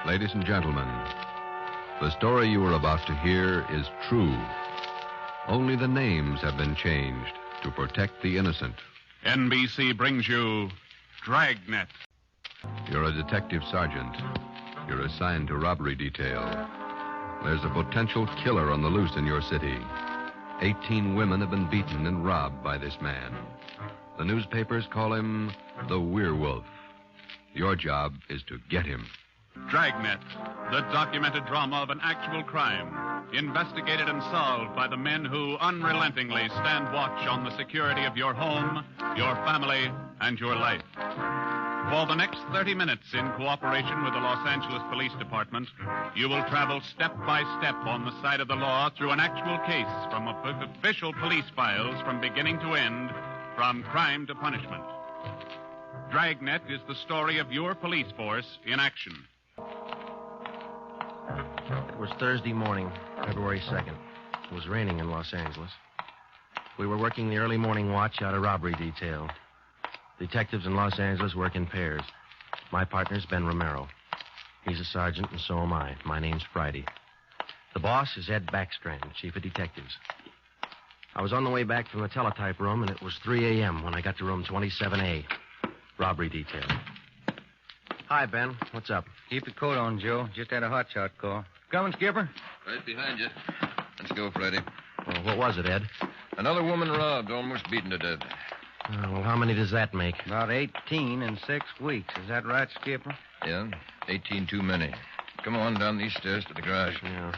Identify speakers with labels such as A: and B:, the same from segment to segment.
A: Ladies and gentlemen, the story you are about to hear is true. Only the names have been changed to protect the innocent.
B: NBC brings you Dragnet.
A: You're a detective sergeant. You're assigned to robbery detail. There's a potential killer on the loose in your city. 18 women have been beaten and robbed by this man. The newspapers call him the Werewolf. Your job is to get him.
B: Dragnet, the documented drama of an actual crime, investigated and solved by the men who unrelentingly stand watch on the security of your home, your family, and your life. For the next 30 minutes, in cooperation with the Los Angeles Police Department, you will travel step by step on the side of the law through an actual case from official police files from beginning to end, from crime to punishment. Dragnet is the story of your police force in action.
C: It was Thursday morning, February 2nd. It was raining in Los Angeles. We were working the early morning watch out of robbery detail. Detectives in Los Angeles work in pairs. My partner's Ben Romero. He's a sergeant, and so am I. My name's Friday. The boss is Ed Backstrand, chief of detectives. I was on the way back from the teletype room, and it was 3 a.m. when I got to room 27A, robbery detail. Hi, Ben. What's up?
D: Keep your coat on, Joe. Just had a hotshot call. Coming, Skipper?
E: Right behind you. Let's go, Friday.
C: Well, what was it, Ed?
E: Another woman robbed, almost beaten to death.
C: Well, how many does that make?
D: About 18 in 6 weeks. Is that right, Skipper?
E: Yeah, 18 too many. Come on down these stairs to the garage.
C: Yeah.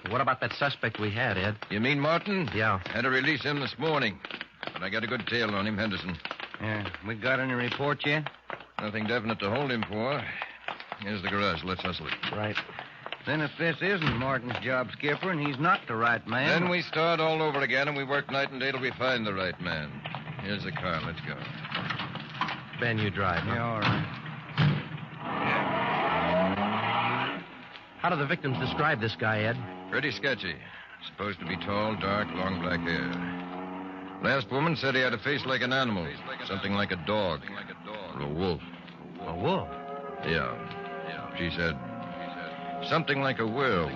C: What about that suspect we had, Ed?
E: You mean Martin?
C: Yeah.
E: Had to release him this morning. But I got a good tail on him, Henderson.
D: Yeah. We got any report yet?
E: Nothing definite to hold him for. Here's the garage. Let's hustle it.
C: Right.
D: Then if this isn't Martin's job, Skipper, and he's not the right man...
E: Then we start all over again, and we work night and day till we find the right man. Here's the car. Let's go.
C: Ben, you drive, huh?
D: Yeah, all right.
C: How do the victims describe this guy, Ed?
E: Pretty sketchy. Supposed to be tall, dark, long black hair. Last woman said he had a face like an animal. Something like a dog. Or a wolf.
C: A wolf?
E: Yeah. She said something like a werewolf.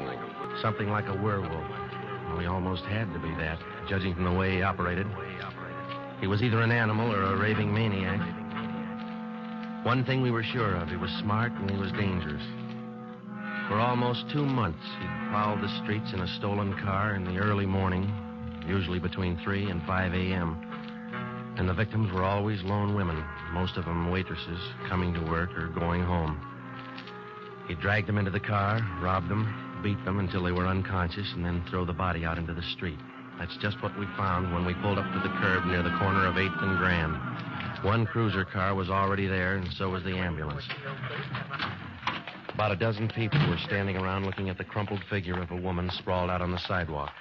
C: Something like a werewolf. Well, he almost had to be that, judging from the way he operated. He was either an animal or a raving maniac. One thing we were sure of, he was smart and he was dangerous. For almost 2 months, he'd prowled the streets in a stolen car in the early morning, usually between 3 and 5 a.m. And the victims were always lone women, most of them waitresses, coming to work or going home. He dragged them into the car, robbed them, beat them until they were unconscious, and then throw the body out into the street. That's just what we found when we pulled up to the curb near the corner of 8th and Grand. One cruiser car was already there, and so was the ambulance. About a dozen people were standing around looking at the crumpled figure of a woman sprawled out on the sidewalk.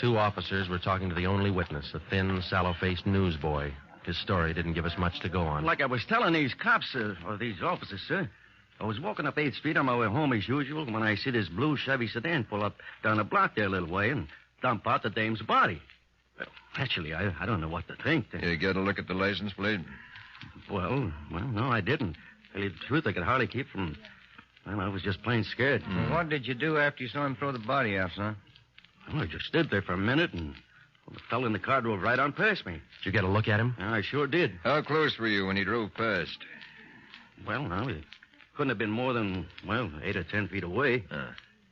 C: 2 officers were talking to the only witness, a thin, sallow-faced newsboy. His story didn't give us much to go on.
F: Like I was telling these cops, or these officers, sir, I was walking up 8th Street on my way home as usual when I see this blue Chevy sedan pull up down the block there a little way and dump out the dame's body. Well, actually, I don't know what to think.
E: You get a look at the license plate?
F: Well, no, I didn't. Tell you the truth, I could hardly keep from... Well, I was just plain scared.
D: Well, what did you do after you saw him throw the body out, son?
F: Well, I just stood there for a minute, and the fellow in the car drove right on past me.
C: Did you get a look at him?
F: Yeah, I sure did.
E: How close were you when he drove past?
F: Well, now, it couldn't have been more than, 8 or 10 feet away.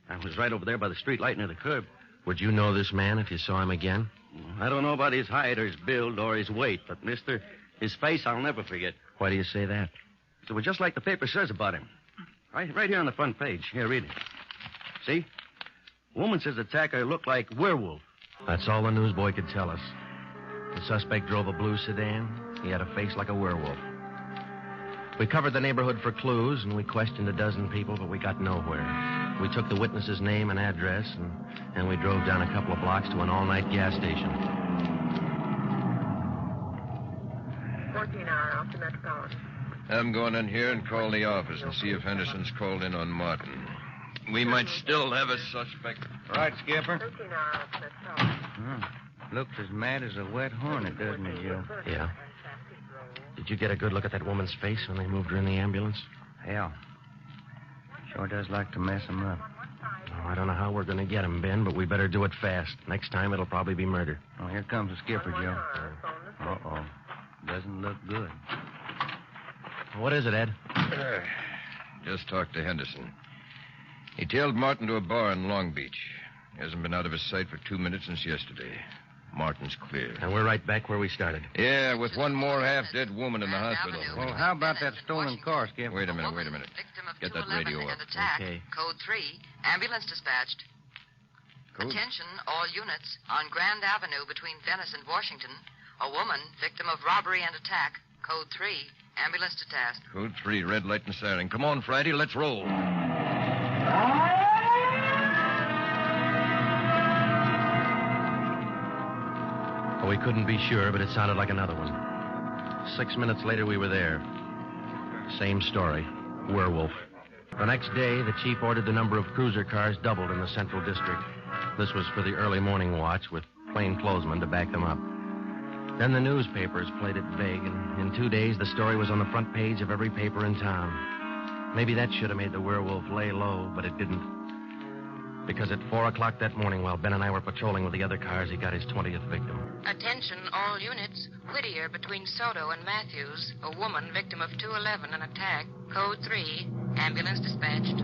F: I was right over there by the street light near the curb.
C: Would you know this man if you saw him again?
F: I don't know about his height or his build or his weight, but, mister, his face I'll never forget.
C: Why do you say that?
F: It was just like the paper says about him. Right here on the front page. Here, read it. See? Woman says the attacker looked like werewolf.
C: That's all the newsboy could tell us. The suspect drove a blue sedan. He had a face like a werewolf. We covered the neighborhood for clues, and we questioned a dozen people, but we got nowhere. We took the witness's name and address, and we drove down a couple of blocks to an all-night gas station.
G: 14-hour off the Metropolitan.
E: I'm going in here and call the office and see if Henderson's called in on Martin. We might still have a suspect.
D: Right, Skipper.
G: 13-hour off the Metropolitan.
D: Looks as mad as a wet hornet, doesn't it, Joe?
C: Yeah. Did you get a good look at that woman's face when they moved her in the ambulance?
D: Yeah. Sure does like to mess him up.
C: Oh, I don't know how we're going to get him, Ben, but we better do it fast. Next time, it'll probably be murder.
D: Oh, here comes the skipper, Joe. Uh-oh. Doesn't look good.
C: What is it, Ed?
E: Just talked to Henderson. He tailed Martin to a bar in Long Beach. He hasn't been out of his sight for 2 minutes since yesterday. Martin's clear.
C: And we're right back where we started.
E: Yeah, with one more half-dead woman in the hospital.
D: Well, how about that stolen car, Skip?
E: Wait a minute.
H: Victim of
E: Get that
H: 211
E: radio
H: and
E: up.
H: attack.
C: Okay.
H: Code 3. Ambulance dispatched.
E: Code?
H: Attention, all units. On Grand Avenue between Venice and Washington, a woman, victim of robbery and attack. Code 3. Ambulance to task.
E: Code 3, red light and siren. Come on, Friday, let's roll.
C: We couldn't be sure, but it sounded like another one. 6 minutes later, we were there. Same story. Werewolf. The next day, the chief ordered the number of cruiser cars doubled in the Central District. This was for the early morning watch with plainclothesmen to back them up. Then the newspapers played it big, and in 2 days, the story was on the front page of every paper in town. Maybe that should have made the werewolf lay low, but it didn't. Because at 4 o'clock that morning, while Ben and I were patrolling with the other cars, he got his 20th victim.
G: Attention, all units. Whittier between Soto and Matthews. A woman, victim of 211, an attack. Code 3. Ambulance dispatched.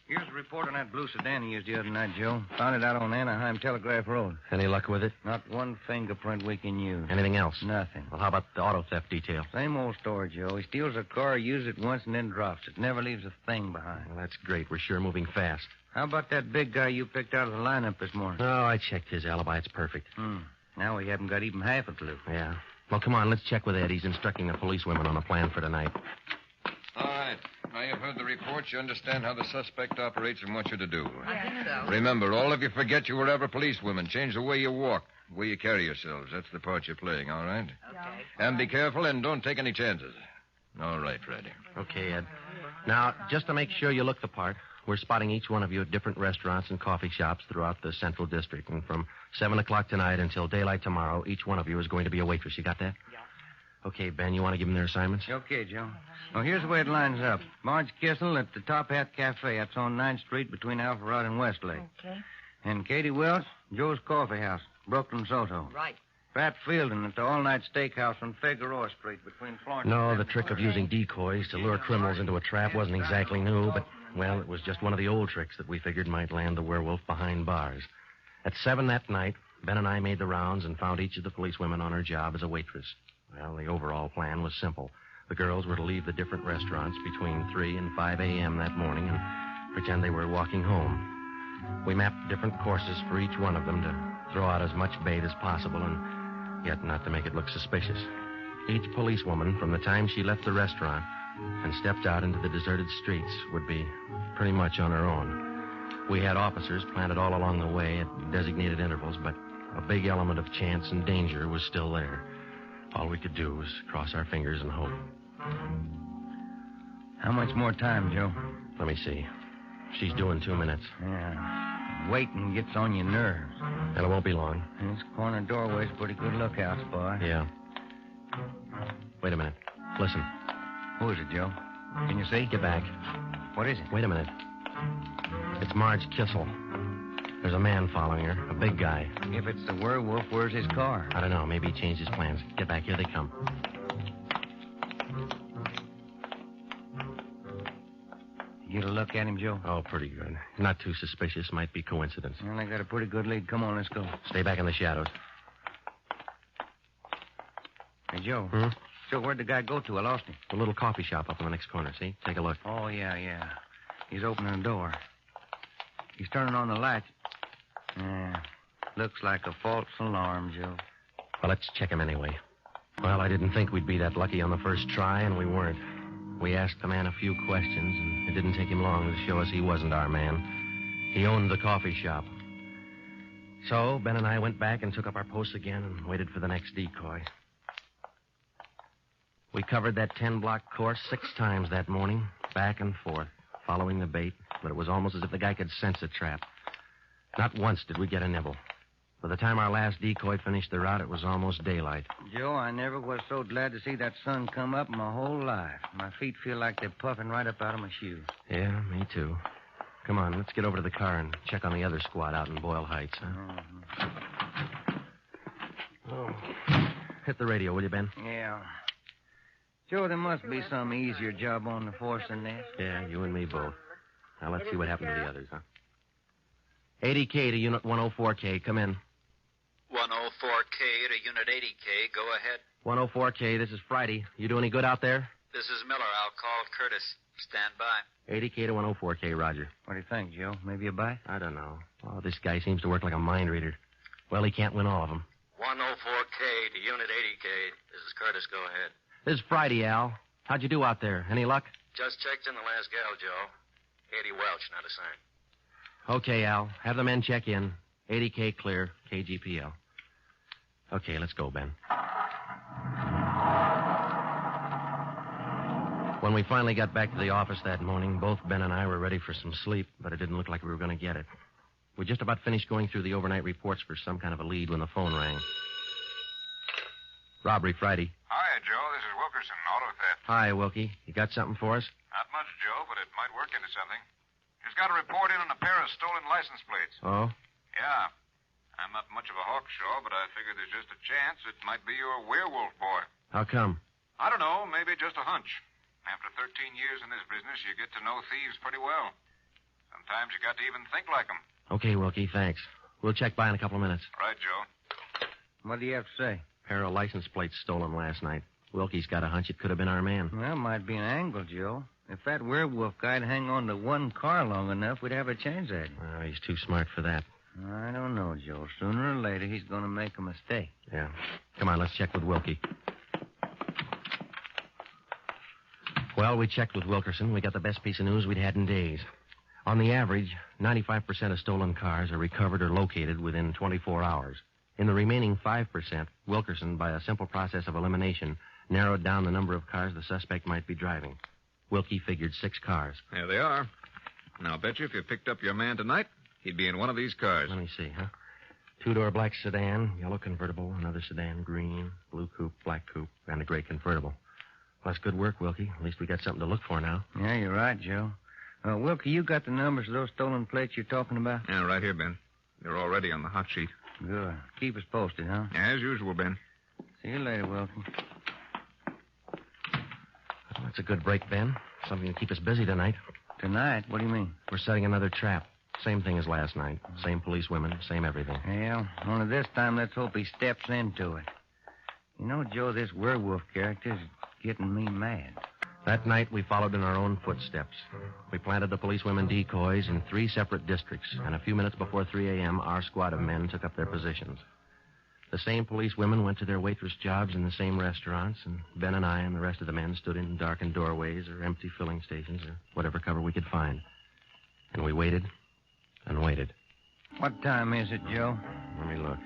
D: Here's a report on that blue sedan he used the other night, Joe. Found it out on Anaheim Telegraph Road.
C: Any luck with it?
D: Not one fingerprint we can use.
C: Anything else?
D: Nothing.
C: Well, how about the auto theft detail?
D: Same old story, Joe. He steals a car, uses it once, and then drops it. Never leaves a thing behind.
C: Well, that's great. We're sure moving fast.
D: How about that big guy you picked out of the lineup this morning?
C: Oh, I checked his alibi. It's perfect.
D: Now we haven't got even half a clue.
C: Yeah. Well, come on, let's check with Ed. He's instructing the policewomen on a plan for tonight.
E: All right. Now you've heard the report. You understand how the suspect operates and what you're to do.
H: I think so.
E: Remember, all of you forget you were ever policewomen. Change the way you walk, the way you carry yourselves. That's the part you're playing, all right?
H: Okay.
E: And be careful and don't take any chances. All right, Freddie.
C: Okay, Ed. Now, just to make sure you look the part, we're spotting each one of you at different restaurants and coffee shops throughout the Central District. And from 7 o'clock tonight until daylight tomorrow, each one of you is going to be a waitress. You got that? Yeah. Okay, Ben, you want to give them their assignments?
D: Okay, Joe. Well, here's the way it lines up. Marge Kissel at the Top Hat Cafe. That's on 9th Street between Alpharetta and Westlake.
G: Okay.
D: And Katie Welch, Joe's Coffee House, Brooklyn, Soto.
H: Right.
D: Pat Fielding at the all-night steakhouse on Figueroa Street between Florence
C: No,
D: and...
C: the trick of using decoys to lure criminals into a trap wasn't exactly new, but, well, it was just one of the old tricks that we figured might land the werewolf behind bars. At 7 that night, Ben and I made the rounds and found each of the policewomen on her job as a waitress. Well, the overall plan was simple. The girls were to leave the different restaurants between 3 and 5 a.m. that morning and pretend they were walking home. We mapped different courses for each one of them to throw out as much bait as possible and yet not to make it look suspicious. Each policewoman, from the time she left the restaurant and stepped out into the deserted streets, would be pretty much on her own. We had officers planted all along the way at designated intervals, but a big element of chance and danger was still there. All we could do was cross our fingers and hope.
D: How much more time, Joe?
C: Let me see. She's due in 2 minutes.
D: Yeah. Waiting gets on your nerves.
C: And it won't be long.
D: This corner doorway's a pretty good lookout spot.
C: Yeah. Wait a minute. Listen.
D: Who is it, Joe? Can you see?
C: Get back.
D: What is it?
C: Wait a minute. It's Marge Kissel. There's a man following her, a big guy.
D: If it's the werewolf, where's his car?
C: I don't know. Maybe he changed his plans. Get back. Here they come.
D: You get a look at him, Joe?
C: Oh, pretty good. Not too suspicious. Might be coincidence.
D: Well, I got a pretty good lead. Come on, let's go.
C: Stay back in the shadows.
D: Hey, Joe.
C: Hmm?
D: So where'd the guy go to? I lost him.
C: The little coffee shop up in the next corner, see? Take a look.
D: Oh, yeah. He's opening the door. He's turning on the lights. Yeah. Looks like a false alarm, Joe.
C: Well, let's check him anyway. Well, I didn't think we'd be that lucky on the first try, and we weren't. We asked the man a few questions, and it didn't take him long to show us he wasn't our man. He owned the coffee shop. So Ben and I went back and took up our posts again and waited for the next decoy. We covered that 10-block course 6 times that morning, back and forth, following the bait, but it was almost as if the guy could sense a trap. Not once did we get a nibble. By the time our last decoy finished the route, it was almost daylight.
D: Joe, I never was so glad to see that sun come up in my whole life. My feet feel like they're puffing right up out of my shoes.
C: Yeah, me too. Come on, let's get over to the car and check on the other squad out in Boyle Heights, huh? Oh. Hit the radio, will you, Ben?
D: Yeah. Joe, there must be some easier job on the force than this.
C: Yeah, you and me both. Now, let's see what happened to the others, huh? 80K to Unit 104K. Come in.
I: 104K to Unit 80K. Go ahead.
C: 104K, this is Friday. You do any good out there?
I: This is Miller. I'll call Curtis. Stand by.
C: 80K to 104K, Roger.
D: What do you think, Joe? Maybe a bite?
C: I don't know. Oh, this guy seems to work like a mind reader. Well, he can't win all of them.
I: 104K to Unit 80K. This is Curtis. Go ahead.
C: This is Friday, Al. How'd you do out there? Any luck?
I: Just checked in the last gal, Joe. 80 Welch, not a sign.
C: Okay, Al. Have the men check in. 80K clear. KGPL. Okay, let's go, Ben. When we finally got back to the office that morning, both Ben and I were ready for some sleep, but it didn't look like we were going to get it. We just about finished going through the overnight reports for some kind of a lead when the phone rang. Robbery Friday.
J: Hi, Joe. This is Wilkerson, auto theft.
C: Hi, Wilkie. You got something for us?
J: Not much, Joe, but it might work into something. Just got a report in on a pair of stolen license plates.
C: Oh?
J: Yeah. I'm not much of a hawkshaw, but I figure there's just a chance it might be your werewolf boy.
C: How come?
J: I don't know. Maybe just a hunch. After 13 years in this business, you get to know thieves pretty well. Sometimes you got to even think like them.
C: Okay, Wilkie, thanks. We'll check by in a couple of minutes.
J: Right, Joe.
D: What do you have to say?
C: Pair of license plates stolen last night. Wilkie's got a hunch it could have been our man.
D: Well, might be an angle, Joe. If that werewolf guy'd hang on to one car long enough, we'd have a chance at him.
C: Oh, he's too smart for that.
D: I don't know, Joe. Sooner or later, he's going to make a mistake.
C: Yeah. Come on, let's check with Wilkie. Well, we checked with Wilkerson. We got the best piece of news we'd had in days. On the average, 95% of stolen cars are recovered or located within 24 hours. In the remaining 5%, Wilkerson, by a simple process of elimination, narrowed down the number of cars the suspect might be driving. Wilkie figured 6 cars.
J: There they are. Now, I bet you if you picked up your man tonight, he'd be in one of these cars.
C: Let me see, huh? 2-door black sedan, yellow convertible, another sedan, green, blue coupe, black coupe, and a gray convertible. Well, that's good work, Wilkie. At least we got something to look for now.
D: Yeah, you're right, Joe. Wilkie, you got the numbers of those stolen plates you're talking about?
J: Yeah, right here, Ben. They're already on the hot sheet.
D: Good. Keep us posted, huh?
J: As usual, Ben.
D: See you later, Wilkie.
C: Well, that's a good break, Ben. Something to keep us busy tonight.
D: Tonight? What do you mean?
C: We're setting another trap. Same thing as last night. Same police women, same everything.
D: Well, only this time let's hope he steps into it. You know, Joe, this werewolf character's getting me mad.
C: That night, we followed in our own footsteps. We planted the policewomen decoys in 3 separate districts, and a few minutes before 3 a.m., our squad of men took up their positions. The same policewomen went to their waitress jobs in the same restaurants, and Ben and I and the rest of the men stood in darkened doorways or empty filling stations or whatever cover we could find. And we waited and waited.
D: What time is it, Joe?
C: Let me look.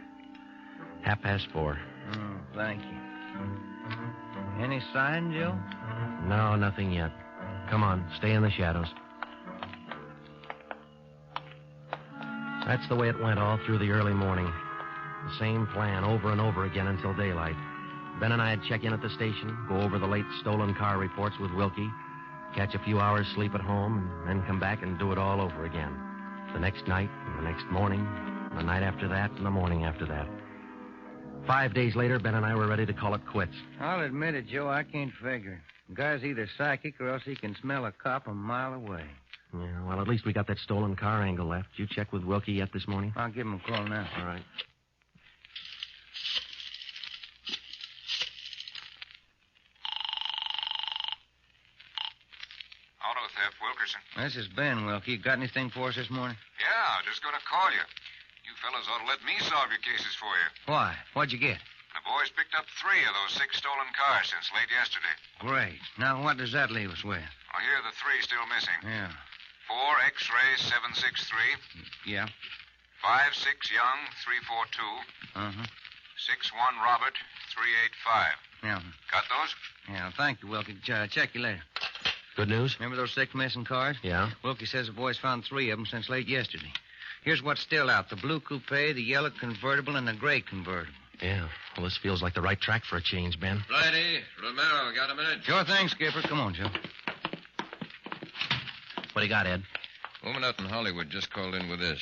C: 4:30.
D: Oh, thank you. Any sign, Joe?
C: No, nothing yet. Come on, stay in the shadows. That's the way it went all through the early morning. The same plan over and over again until daylight. Ben and I'd check in at the station, go over the late stolen car reports with Wilkie, catch a few hours sleep at home, and then come back and do it all over again. The next night, and the next morning, the night after that, and the morning after that. 5 days later, Ben and I were ready to call it quits.
D: I'll admit it, Joe, I can't figure. The guy's either psychic or else he can smell a cop a mile away.
C: Yeah, well, at least we got that stolen car angle left. Did you check with Wilkie yet this morning?
D: I'll give him a call now.
C: All right.
J: Auto theft, Wilkerson.
D: This is Ben, Wilkie. Got anything for us this morning?
J: Yeah, just going to call you. You fellas ought to let me solve your cases for you.
D: Why? What'd you get?
J: The boys picked up 3 of those 6 stolen cars since late yesterday.
D: Great. Now, what does that leave us with?
J: Well, here are the 3 still missing.
D: Yeah.
J: 4 X-ray 763.
D: Yeah.
J: 5-6 Young 342.
D: Uh-huh.
J: 6-1 Robert 385.
D: Yeah.
J: Got those?
D: Yeah, thank you, Wilkie. Check you later.
C: Good news?
D: Remember those 6 missing cars?
C: Yeah.
D: Wilkie says the boys found 3 of them since late yesterday. Here's what's still out. The blue coupe, the yellow convertible, and the gray convertible.
C: Yeah. Well, this feels like the right track for a change, Ben.
E: Friday, Romero, got a minute?
D: Sure thing, Skipper. Come on, Joe.
C: What do you got, Ed?
E: Woman out in Hollywood just called in with this.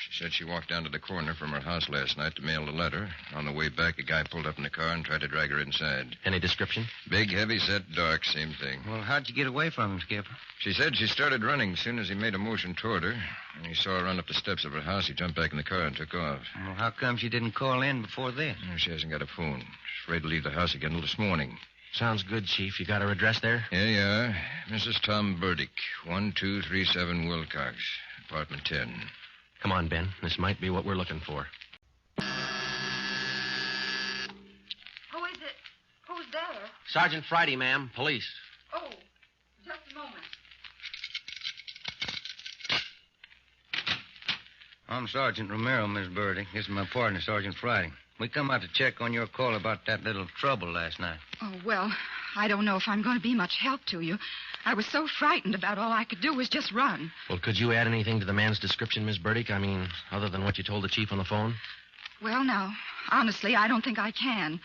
E: She said she walked down to the corner from her house last night to mail a letter. On the way back, a guy pulled up in the car and tried to drag her inside.
C: Any description?
E: Big, heavy-set, dark, same thing.
D: Well, how'd you get away from him, Skipper?
E: She said she started running as soon as he made a motion toward her. When he saw her run up the steps of her house, he jumped back in the car and took off.
D: Well, how come she didn't call in before then?
E: She hasn't got a phone. She's afraid to leave the house again until this morning.
C: Sounds good, Chief. You got her address there?
E: Here you are. Mrs. Tom Burdick, 1237 Wilcox, apartment 10.
C: Come on, Ben. This might be what we're looking for.
K: Who is it? Who's there?
C: Sergeant Friday, ma'am. Police.
K: Oh, just a moment.
D: I'm Sergeant Romero, Miss Burdick. This is my partner, Sergeant Friday. We come out to check on your call about that little trouble last night.
K: Oh, well, I don't know if I'm going to be much help to you. I was so frightened about all I could do was just run.
C: Well, could you add anything to the man's description, Miss Burdick? I mean, other than what you told the chief on the phone?
K: Well, now, honestly, I don't think I can.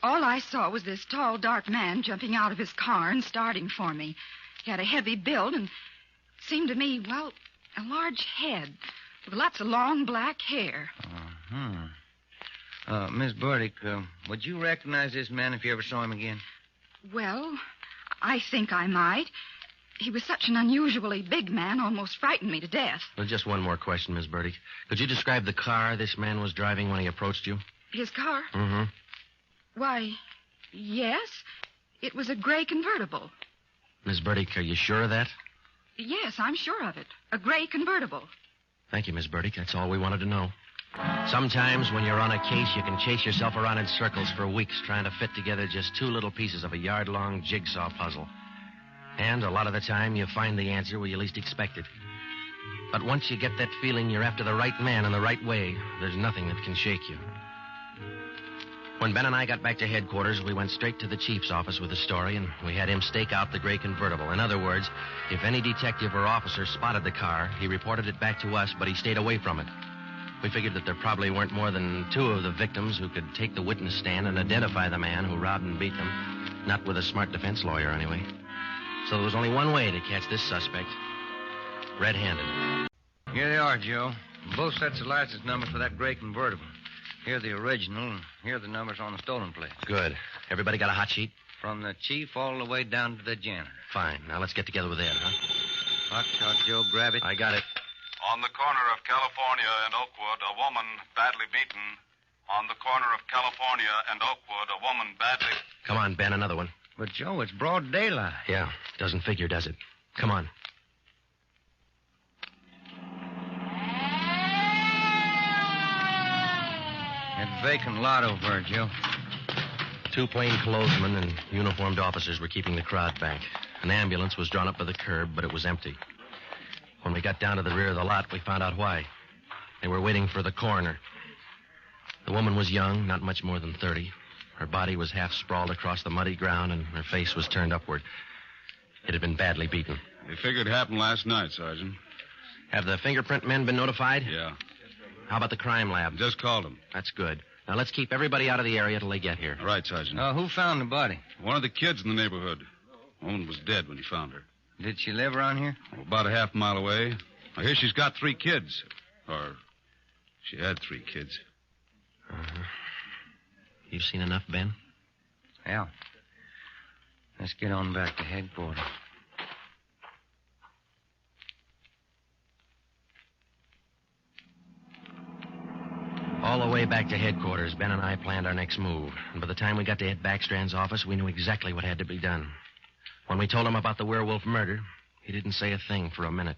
K: All I saw was this tall, dark man jumping out of his car and starting for me. He had a heavy build and seemed to me, well, a large head with lots of long black hair.
D: Miss Burdick, would you recognize this man if you ever saw him again?
K: Well, I think I might. He was such an unusually big man, almost frightened me to death.
C: Well, just one more question, Miss Burdick. Could you describe the car this man was driving when he approached you?
K: His car?
C: Mm-hmm.
K: Why, yes. It was a gray convertible.
C: Miss Burdick, are you sure of that?
K: Yes, I'm sure of it. A gray convertible.
C: Thank you, Miss Burdick. That's all we wanted to know. Sometimes when you're on a case, you can chase yourself around in circles for weeks trying to fit together just two little pieces of a yard-long jigsaw puzzle. And a lot of the time, you find the answer where you least expect it. But once you get that feeling you're after the right man in the right way, there's nothing that can shake you. When Ben and I got back to headquarters, we went straight to the chief's office with the story, and we had him stake out the gray convertible. In other words, if any detective or officer spotted the car, he reported it back to us, but he stayed away from it. We figured that there probably weren't more than two of the victims who could take the witness stand and identify the man who robbed and beat them. Not with a smart defense lawyer, anyway. So there was only one way to catch this suspect. Red-handed.
D: Here they are, Joe. Both sets of license numbers for that gray convertible. Here are the original, and here are the numbers on the stolen plate.
C: Good. Everybody got a hot sheet?
D: From the chief all the way down to the janitor.
C: Fine. Now let's get together with Ed, huh?
D: Hot shot, Joe. Grab it.
C: I got it.
J: On the corner of California and Oakwood, a woman badly beaten. On the corner of California and Oakwood, a woman badly...
C: Come on, Ben, another one.
D: But, Joe, it's broad daylight.
C: Yeah, doesn't figure, does it? Come on.
D: That vacant lot over there, Joe.
C: Two plainclothesmen and uniformed officers were keeping the crowd back. An ambulance was drawn up by the curb, but it was empty. When we got down to the rear of the lot, we found out why. They were waiting for the coroner. The woman was young, not much more than 30. Her body was half sprawled across the muddy ground, and her face was turned upward. It had been badly beaten.
B: They figured it happened last night, Sergeant.
C: Have the fingerprint men been notified?
B: Yeah.
C: How about the crime lab?
B: Just called them.
C: That's good. Now, let's keep everybody out of the area till they get here.
B: All right, Sergeant.
D: Who found the body?
B: One of the kids in the neighborhood. The woman was dead when he found her.
D: Did she live around here?
B: About a half mile away. I hear she's got 3 kids. Or she had 3 kids.
C: Uh-huh. You've seen enough, Ben?
D: Yeah. Let's get on back to headquarters.
C: All the way back to headquarters, Ben and I planned our next move. And by the time we got to Ed Backstrand's office, we knew exactly what had to be done. When we told him about the werewolf murder, he didn't say a thing for a minute.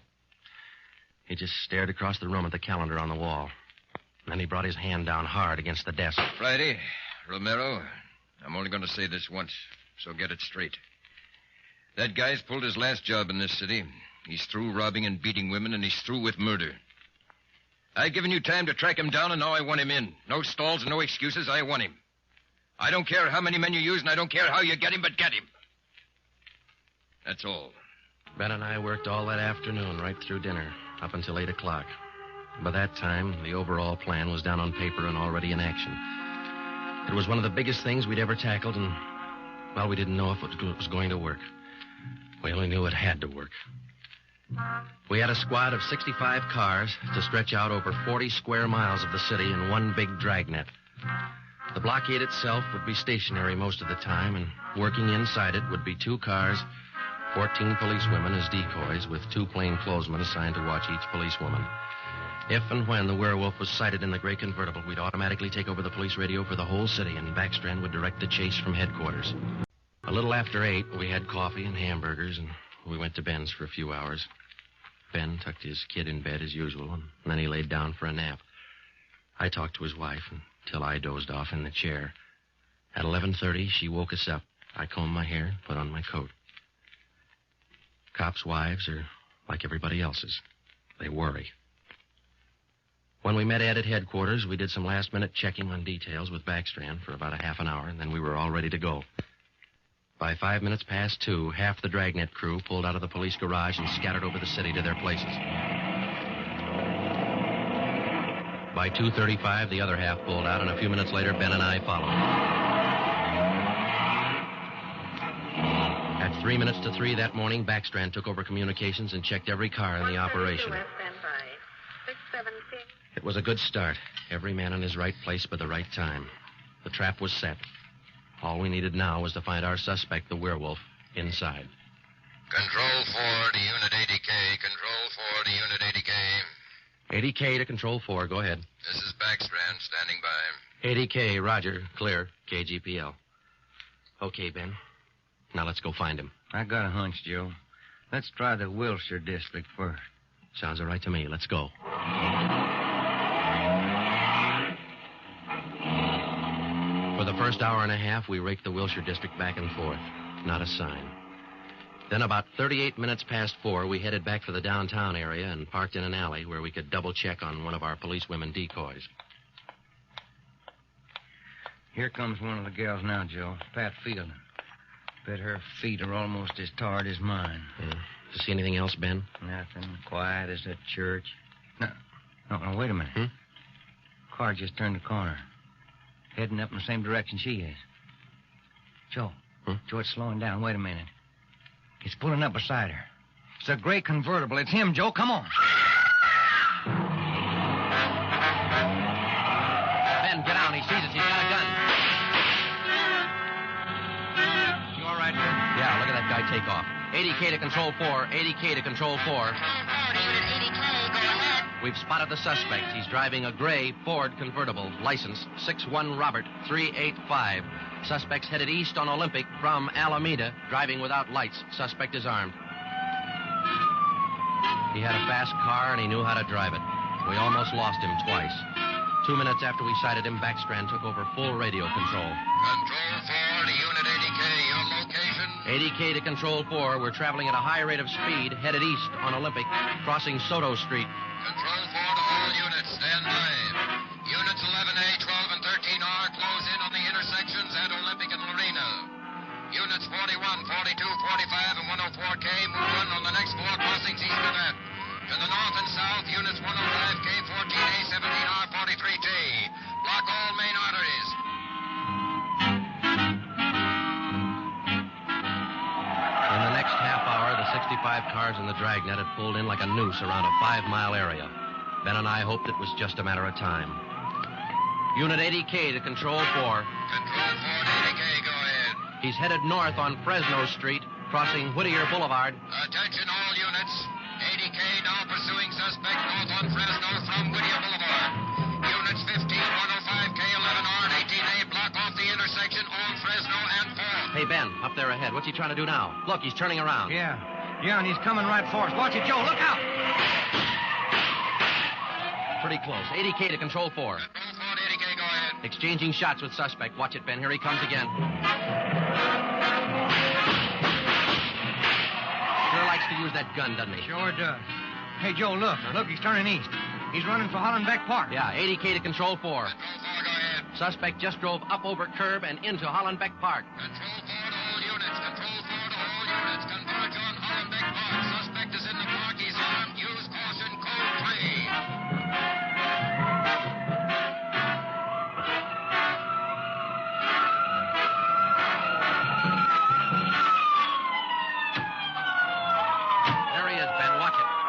C: He just stared across the room at the calendar on the wall. And then he brought his hand down hard against the desk.
E: Friday, Romero, I'm only going to say this once, so get it straight. That guy's pulled his last job in this city. He's through robbing and beating women, and he's through with murder. I've given you time to track him down, and now I want him in. No stalls and no excuses. I want him. I don't care how many men you use, and I don't care how you get him, but get him. That's all.
C: Ben and I worked all that afternoon right through dinner, up until 8 o'clock. By that time, the overall plan was down on paper and already in action. It was one of the biggest things we'd ever tackled, and, well, we didn't know if it was going to work. We only knew it had to work. We had a squad of 65 cars to stretch out over 40 square miles of the city in one big dragnet. The blockade itself would be stationary most of the time, and working inside it would be 2 cars, 14 policewomen as decoys, with 2 plainclothesmen assigned to watch each policewoman. If and when the werewolf was sighted in the gray convertible, we'd automatically take over the police radio for the whole city, and Backstrand would direct the chase from headquarters. A little after 8, we had coffee and hamburgers, and we went to Ben's for a few hours. Ben tucked his kid in bed as usual, and then he laid down for a nap. I talked to his wife until I dozed off in the chair. At 11:30, she woke us up. I combed my hair, put on my coat. Cops' wives are like everybody else's. They worry. When we met Ed at headquarters, we did some last-minute checking on details with Backstrand for about a half an hour, and then we were all ready to go. By 5 minutes past 2, half the Dragnet crew pulled out of the police garage and scattered over the city to their places. By 2:35, the other half pulled out, and a few minutes later, Ben and I followed. At 3 minutes to 3 that morning, Backstrand took over communications and checked every car in the operation. It was a good start. Every man in his right place by the right time. The trap was set. All we needed now was to find our suspect, the werewolf, inside.
E: Control 4 to Unit 80K. Control 4 to Unit 80K.
C: 80K to Control 4. Go ahead.
E: This is Backstrand, standing by.
C: 80K, roger. Clear. KGPL. Okay, Ben. Now let's go find him.
D: I got a hunch, Joe. Let's try the Wilshire district first.
C: Sounds all right to me. Let's go. For the first hour and a half, we raked the Wilshire district back and forth. Not a sign. Then about 38 minutes past 4, we headed back for the downtown area and parked in an alley where we could double-check on one of our policewomen decoys.
D: Here comes one of the gals now, Joe. Pat Fielding. Bet her feet are almost as tarred as mine.
C: Yeah. You see anything else, Ben?
D: Nothing. Quiet as a church. No, wait a minute. Car just turned the corner. Heading up in the same direction she is. Joe. Joe, it's slowing down. Wait a minute. It's pulling up beside her. It's a gray convertible. It's him, Joe. Come on.
C: Ben, get down. He sees us. He's got a gun. You all right, Ben? Yeah, look at that guy take off. 80K to Control 4. 80K to Control 4. We've spotted the suspect. He's driving a gray Ford convertible. License 61 Robert 385. Suspect's headed east on Olympic from Alameda, driving without lights. Suspect is armed. He had a fast car, and he knew how to drive it. We almost lost him twice. 2 minutes after we sighted him, Backstrand took over full radio control.
E: Control 4 to Unit 80K. Your location?
C: 80K to Control 4. We're traveling at a high rate of speed, headed east on Olympic, crossing Soto Street.
E: Control 4 to all units. Stand by. Units 11A, 12, and 13R close in on the intersections at Olympic and Lorena. Units 41, 42, 45, and 104K move on the next 4 crossings east of that. To the north and south, units 105K, 14A, 17R, 43T. Block all main arteries.
C: In the next half hour, the 65 cars in the Dragnet had pulled in like a noose around a 5-mile area. Ben and I hoped it was just a matter of time. Unit 80K to Control 4.
E: Control 4 to 80K, go ahead.
C: He's headed north on Fresno Street, crossing Whittier Boulevard.
E: Attention all units. 80K now pursuing suspect north on Fresno from Whittier Boulevard. Units 15, 105K, 11R, and 18A block off the intersection on Fresno and 4.
C: Hey, Ben, up there ahead. What's he trying to do now? Look, he's turning around.
D: Yeah, and he's coming right for us. Watch it, Joe. Look out.
C: Pretty close. 80K to Control 4.
E: Control 4 to 80K, go ahead.
C: Exchanging shots with suspect. Watch it, Ben. Here he comes again. Sure likes to use that gun, doesn't he?
D: Sure does. Hey, Joe, look. Look, he's turning east. He's running for Hollenbeck Park.
C: Yeah, 80K to Control 4.
E: Control 4, go ahead.
C: Suspect just drove up over curb and into Hollenbeck Park.
E: Control 4 to all units. Control 4 to all units. Converge on Hollenbeck Park. Suspect is in the park. He's armed. Use caution. Code 3.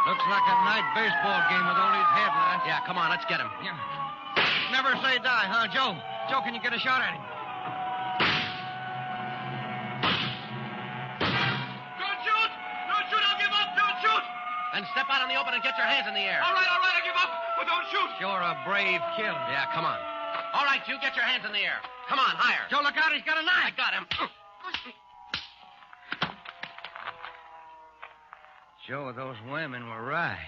D: Looks like a night baseball game with all these headlights.
C: Yeah, come on, let's get him.
D: Yeah. Never say die, huh, Joe? Joe, can you get a shot at him?
L: Don't shoot! Don't shoot! I'll give up! Don't shoot!
C: Then step out in the open and get your hands in the air.
L: All right, I give up. But don't shoot.
D: You're a brave killer.
C: Yeah, come on. All right, you get your hands in the air. Come on, higher.
D: Joe, look out. He's got a knife.
C: I got him.
D: Joe, those women were right.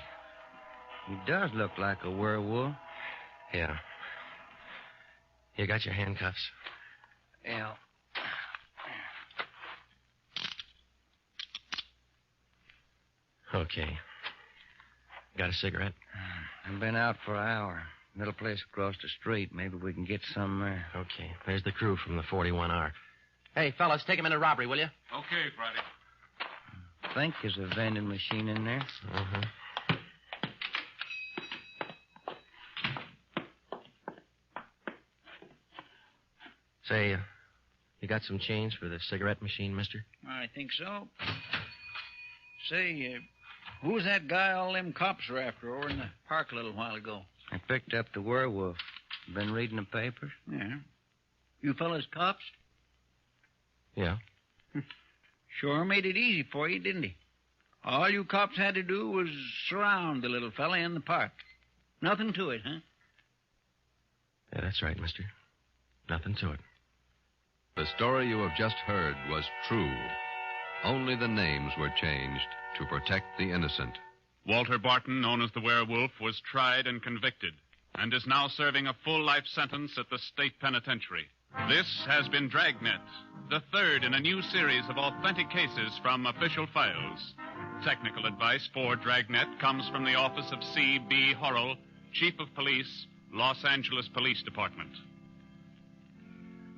D: He does look like a werewolf.
C: Yeah. You got your handcuffs?
D: Yeah.
C: Okay. Got a cigarette?
D: I've been out for an hour. Little place across the street. Maybe we can get some there.
C: Okay. There's the crew from the 41R. Hey, fellas, take him into robbery, will you?
B: Okay, Friday.
D: I think there's a vending machine in there.
C: Uh-huh. Say, you got some change for the cigarette machine, mister?
M: I think so. Say, who was that guy all them cops were after over in the park a little while ago?
D: I picked up the werewolf. Been reading the papers?
M: Yeah. You fellas cops?
C: Yeah.
M: Sure made it easy for you, didn't he? All you cops had to do was surround the little fella in the park. Nothing to it, huh?
C: Yeah, that's right, mister. Nothing to it.
A: The story you have just heard was true. Only the names were changed to protect the innocent.
B: Walter Barton, known as the Werewolf, was tried and convicted and is now serving a full life sentence at the state penitentiary. This has been Dragnet, the third in a new series of authentic cases from official files. Technical advice for Dragnet comes from the office of C.B. Horrell, Chief of Police, Los Angeles Police Department.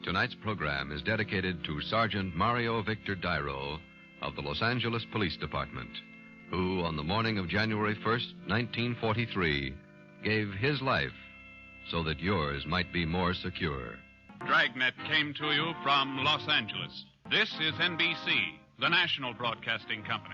A: Tonight's program is dedicated to Sergeant Mario Victor Dairo of the Los Angeles Police Department, who, on the morning of January 1st, 1943, gave his life so that yours might be more secure.
B: Dragnet came to you from Los Angeles. This is NBC, the national broadcasting company.